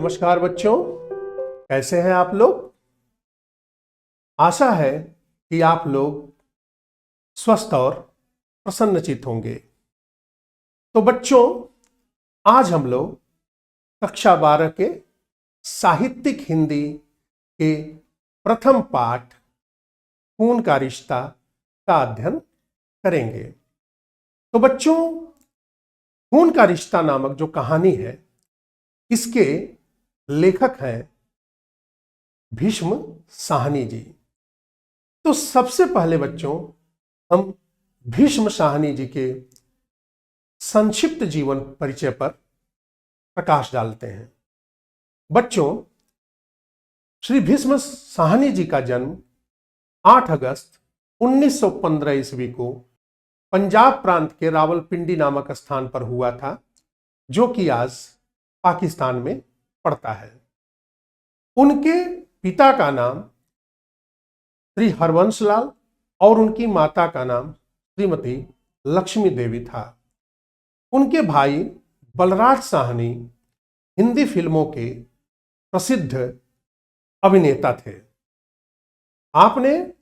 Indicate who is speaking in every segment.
Speaker 1: नमस्कार बच्चों, कैसे हैं आप लोग। आशा है कि आप लोग स्वस्थ और प्रसन्नचित्त होंगे। तो बच्चों, आज हम लोग कक्षा 12 के साहित्यिक हिंदी के प्रथम पाठ खून का रिश्ता का अध्ययन करेंगे। तो बच्चों, खून का रिश्ता नामक जो कहानी है, इसके लेखक हैं भीष्म साहनी जी। तो सबसे पहले बच्चों, हम भीष्म साहनी जी के संक्षिप्त जीवन परिचय पर प्रकाश डालते हैं। बच्चों, श्री भीष्म साहनी जी का जन्म 8 अगस्त 1915 ईस्वी को पंजाब प्रांत के रावलपिंडी नामक स्थान पर हुआ था, जो कि आज पाकिस्तान में पड़ता है। उनके पिता का नाम श्री हरवंशलाल और उनकी माता का नाम श्रीमती लक्ष्मी देवी था। उनके भाई बलराज साहनी हिंदी फिल्मों के प्रसिद्ध अभिनेता थे। आपने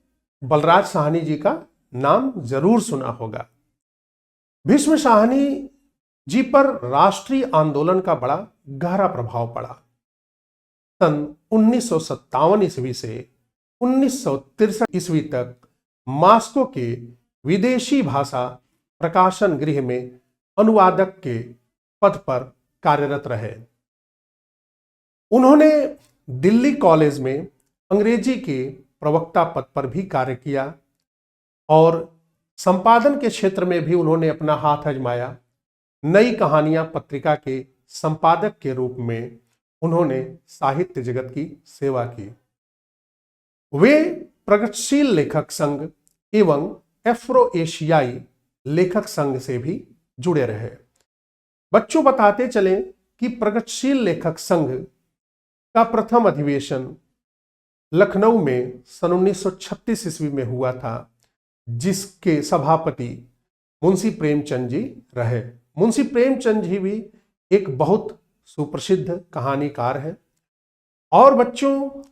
Speaker 1: बलराज साहनी जी का नाम जरूर सुना होगा। भीष्म साहनी जी पर राष्ट्रीय आंदोलन का बड़ा गहरा प्रभाव पड़ा। सन 1957 ईस्वी से 1963 ईस्वी तक मास्को के विदेशी भाषा प्रकाशन गृह में अनुवादक के पद पर कार्यरत रहे। उन्होंने दिल्ली कॉलेज में अंग्रेजी के प्रवक्ता पद पर भी कार्य किया और संपादन के क्षेत्र में भी उन्होंने अपना हाथ आजमाया। नई कहानियां पत्रिका के संपादक के रूप में उन्होंने साहित्य जगत की सेवा की। वे प्रगतिशील लेखक संघ एवं एफ्रो एशियाई लेखक संघ से भी जुड़े रहे। बच्चों, बताते चलें कि प्रगतिशील लेखक संघ का प्रथम अधिवेशन लखनऊ में सन 1936 ईस्वी में हुआ था, जिसके सभापति मुंशी प्रेमचंद जी रहे। मुंशी प्रेमचंद जी भी एक बहुत सुप्रसिद्ध कहानीकार हैं। और बच्चों,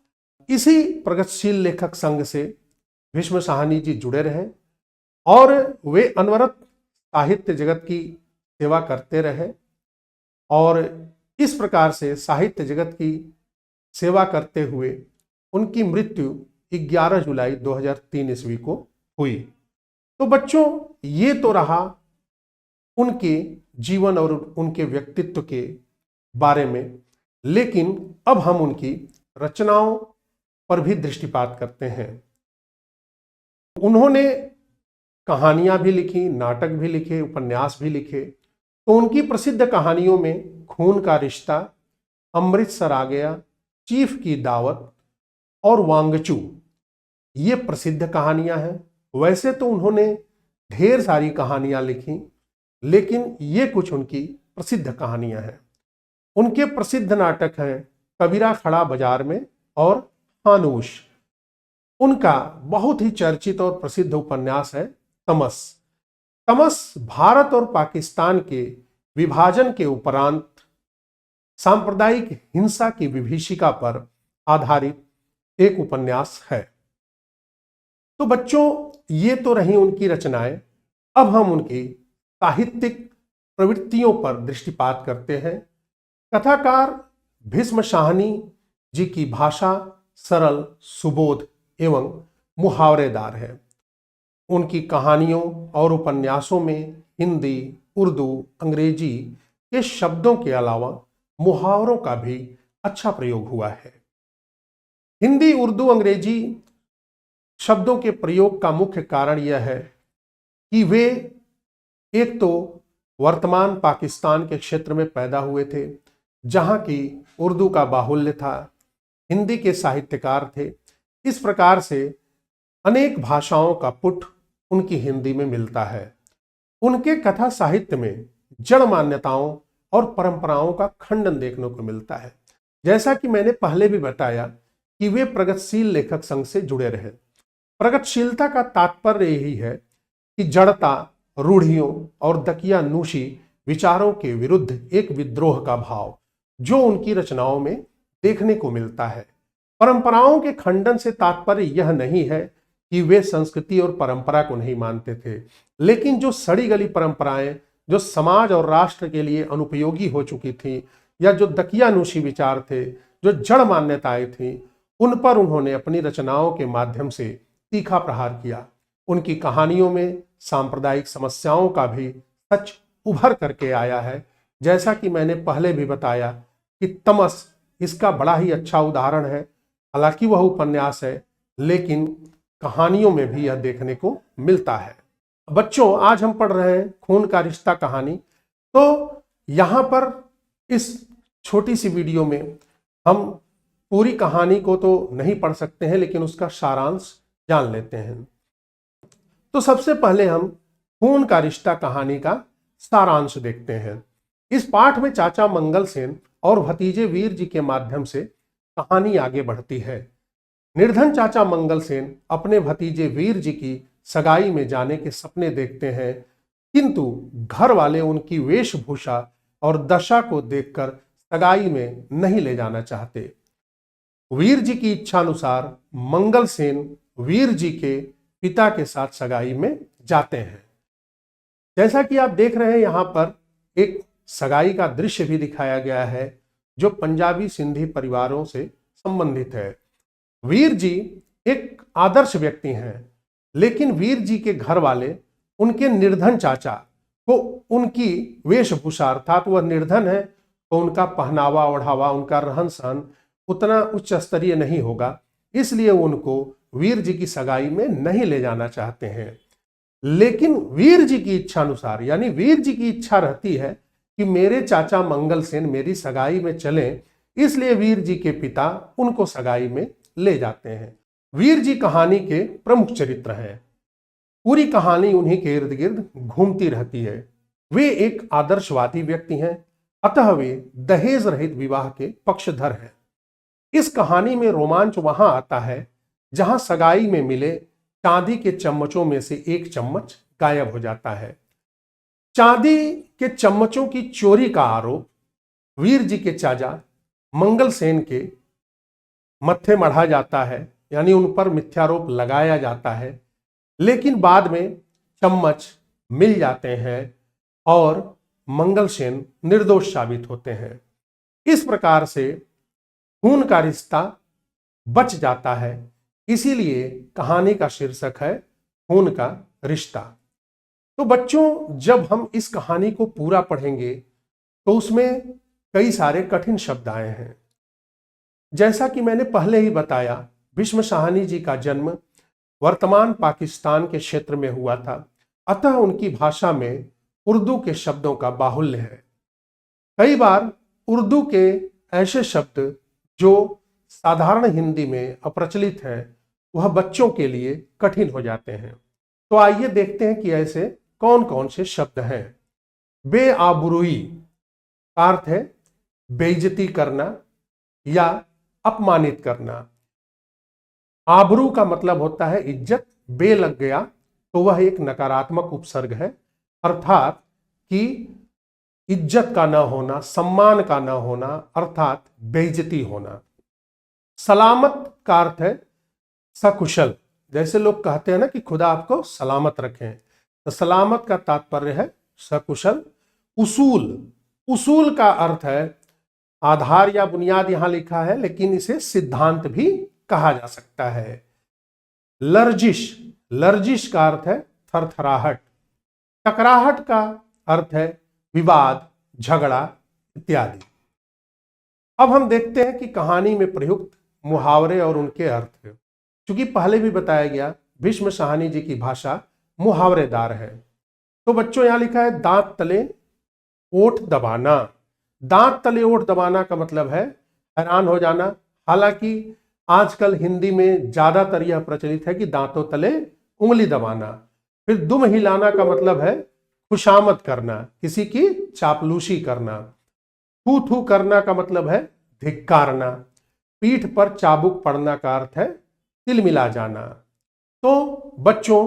Speaker 1: इसी प्रगतिशील लेखक संघ से भीष्म साहनी जी जुड़े रहे और वे अनवरत साहित्य जगत की सेवा करते रहे और इस प्रकार से साहित्य जगत की सेवा करते हुए उनकी मृत्यु 11 जुलाई 2003 ईस्वी को हुई। तो बच्चों, ये तो रहा उनके जीवन और उनके व्यक्तित्व के बारे में, लेकिन अब हम उनकी रचनाओं पर भी दृष्टिपात करते हैं। उन्होंने कहानियां भी लिखी, नाटक भी लिखे, उपन्यास भी लिखे। तो उनकी प्रसिद्ध कहानियों में खून का रिश्ता, अमृतसर आ गया, चीफ की दावत और वांगचू ये प्रसिद्ध कहानियां हैं। वैसे तो उन्होंने ढेर सारी कहानियां लिखी, लेकिन ये कुछ उनकी प्रसिद्ध कहानियां हैं। उनके प्रसिद्ध नाटक हैं कबीरा खड़ा बाजार में और हानूश। उनका बहुत ही चर्चित और प्रसिद्ध उपन्यास है तमस। तमस भारत और पाकिस्तान के विभाजन के उपरांत सांप्रदायिक हिंसा की विभीषिका पर आधारित एक उपन्यास है। तो बच्चों, ये तो रही उनकी रचनाएं। अब हम उनकी साहित्यिक प्रवृत्तियों पर दृष्टिपात करते हैं। कथाकार भीष्म साहनी जी की भाषा सरल, सुबोध एवं मुहावरेदार है। उनकी कहानियों और उपन्यासों में हिंदी, उर्दू, अंग्रेजी के शब्दों के अलावा मुहावरों का भी अच्छा प्रयोग हुआ है। हिंदी, उर्दू, अंग्रेजी शब्दों के प्रयोग का मुख्य कारण यह है कि वे एक तो वर्तमान पाकिस्तान के क्षेत्र में पैदा हुए थे, जहां की उर्दू का बाहुल्य था, हिंदी के साहित्यकार थे। इस प्रकार से अनेक भाषाओं का पुट उनकी हिंदी में मिलता है। उनके कथा साहित्य में जड़ मान्यताओं और परंपराओं का खंडन देखने को मिलता है। जैसा कि मैंने पहले भी बताया कि वे प्रगतिशील लेखक संघ से जुड़े रहे। प्रगतिशीलता का तात्पर्य यही है कि जड़ता, रूढ़ियों और दकियानूशी विचारों के विरुद्ध एक विद्रोह का भाव, जो उनकी रचनाओं में देखने को मिलता है। परंपराओं के खंडन से तात्पर्य यह नहीं है कि वे संस्कृति और परंपरा को नहीं मानते थे, लेकिन जो सड़ी गली परंपराएं जो समाज और राष्ट्र के लिए अनुपयोगी हो चुकी थी, या जो दकियानूशी विचार थे, जो जड़ मान्यताएं थीं, उन पर उन्होंने अपनी रचनाओं के माध्यम से तीखा प्रहार किया। उनकी कहानियों में सांप्रदायिक समस्याओं का भी सच उभर करके आया है। जैसा कि मैंने पहले भी बताया कि तमस इसका बड़ा ही अच्छा उदाहरण है। हालांकि वह उपन्यास है, लेकिन कहानियों में भी यह देखने को मिलता है। बच्चों, आज हम पढ़ रहे हैं खून का रिश्ता कहानी। तो यहाँ पर इस छोटी सी वीडियो में हम पूरी कहानी को तो नहीं पढ़ सकते हैं, लेकिन उसका सारांश जान लेते हैं। तो सबसे पहले हम खून का रिश्ता कहानी का सारांश देखते हैं। इस पाठ में चाचा मंगल सेन और भतीजे वीर जी के माध्यम से कहानी आगे बढ़ती है। निर्धन चाचा मंगल सेन अपने भतीजे वीर जी की सगाई में जाने के सपने देखते हैं, किंतु घर वाले उनकी वेशभूषा और दशा को देखकर सगाई में नहीं ले जाना चाहते। वीर जी की इच्छानुसार मंगल सेन वीर जी के पिता के साथ सगाई में जाते हैं। जैसा कि आप देख रहे हैं, यहाँ पर एक सगाई का दृश्य भी दिखाया गया है जो पंजाबी सिंधी परिवारों से संबंधित है। वीर जी एक आदर्श व्यक्ति हैं, लेकिन वीर जी के घर वाले उनके निर्धन चाचा को उनकी वेशभूषा, अर्थात वह निर्धन है तो उनका पहनावा ओढ़ावा, उनका रहन सहन उतना उच्च स्तरीय नहीं होगा, इसलिए उनको वीर जी की सगाई में नहीं ले जाना चाहते हैं। लेकिन वीर जी की इच्छा अनुसार, यानी वीर जी की इच्छा रहती है कि मेरे चाचा मंगल सेन मेरी सगाई में चलें, इसलिए वीर जी के पिता उनको सगाई में ले जाते हैं। वीर जी कहानी के प्रमुख चरित्र हैं। पूरी कहानी उन्हीं के इर्द गिर्द घूमती रहती है। वे एक आदर्शवादी व्यक्ति हैं, अतः वे दहेज रहित विवाह के पक्षधर हैं। इस कहानी में रोमांच वहां आता है जहां सगाई में मिले चांदी के चम्मचों में से एक चम्मच गायब हो जाता है। चांदी के चम्मचों की चोरी का आरोप वीर जी के चाचा मंगल सेन के मत्थे मढ़ा जाता है, यानी उन पर मिथ्यारोप लगाया जाता है, लेकिन बाद में चम्मच मिल जाते हैं और मंगल सेन निर्दोष साबित होते हैं। इस प्रकार से खून का रिश्ता बच जाता है, इसीलिए कहानी का शीर्षक है खून का रिश्ता। तो बच्चों, जब हम इस कहानी को पूरा पढ़ेंगे तो उसमें कई सारे कठिन शब्द आए हैं। जैसा कि मैंने पहले ही बताया, भीष्म साहनी जी का जन्म वर्तमान पाकिस्तान के क्षेत्र में हुआ था, अतः उनकी भाषा में उर्दू के शब्दों का बाहुल्य है। कई बार उर्दू के ऐसे शब्द जो साधारण हिंदी में अप्रचलित हैं, वह बच्चों के लिए कठिन हो जाते हैं। तो आइए देखते हैं कि ऐसे कौन कौन से शब्द हैं। बेआबरूई का अर्थ है बेइज्जती करना या अपमानित करना। आबरू का मतलब होता है इज्जत, बे लग गया तो वह एक नकारात्मक उपसर्ग है, अर्थात कि इज्जत का न होना, सम्मान का न होना, अर्थात बेइज्जती होना। सलामत का अर्थ है सकुशल। जैसे लोग कहते हैं ना कि खुदा आपको सलामत रखें, तो सलामत का तात्पर्य है सकुशल। उसूल, उसूल का अर्थ है आधार या बुनियाद, यहां लिखा है, लेकिन इसे सिद्धांत भी कहा जा सकता है। लर्जिश, लर्जिश का अर्थ है थरथराहट। टकराहट का अर्थ है विवाद, झगड़ा इत्यादि। अब हम देखते हैं कि कहानी में प्रयुक्त मुहावरे और उनके अर्थ। क्योंकि पहले भी बताया गया, भीष्म साहनी जी की भाषा मुहावरेदार है। तो बच्चों, यहां लिखा है दांत तले ओठ दबाना। दांत तले ओठ दबाना का मतलब है हैरान हो जाना। हालांकि आजकल हिंदी में ज्यादातर यह प्रचलित है कि दांतों तले उंगली दबाना। फिर दुम हिलाना का मतलब है खुशामद करना, किसी की चापलूसी करना। थू थू करना का मतलब है धिक्कारना। पीठ पर चाबुक पड़ना का अर्थ है तिलमिला जाना। तो बच्चों,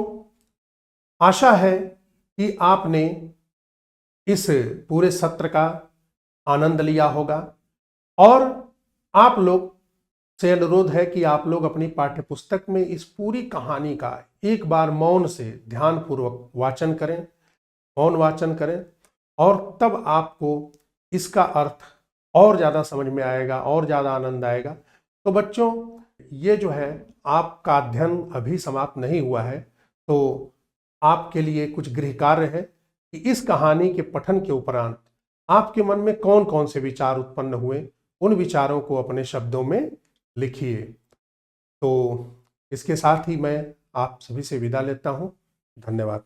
Speaker 1: आशा है कि आपने इस पूरे सत्र का आनंद लिया होगा। और आप लोग से अनुरोध है कि आप लोग अपनी पाठ्यपुस्तक में इस पूरी कहानी का एक बार मौन से ध्यानपूर्वक वाचन करें, मौन वाचन करें, और तब आपको इसका अर्थ और ज़्यादा समझ में आएगा और ज़्यादा आनंद आएगा। तो बच्चों, ये जो है आपका अध्ययन अभी समाप्त नहीं हुआ है, तो आपके लिए कुछ गृह कार्य है कि इस कहानी के पठन के उपरांत आपके मन में कौन कौन से विचार उत्पन्न हुए, उन विचारों को अपने शब्दों में लिखिए। तो इसके साथ ही मैं आप सभी से विदा लेता हूँ। धन्यवाद।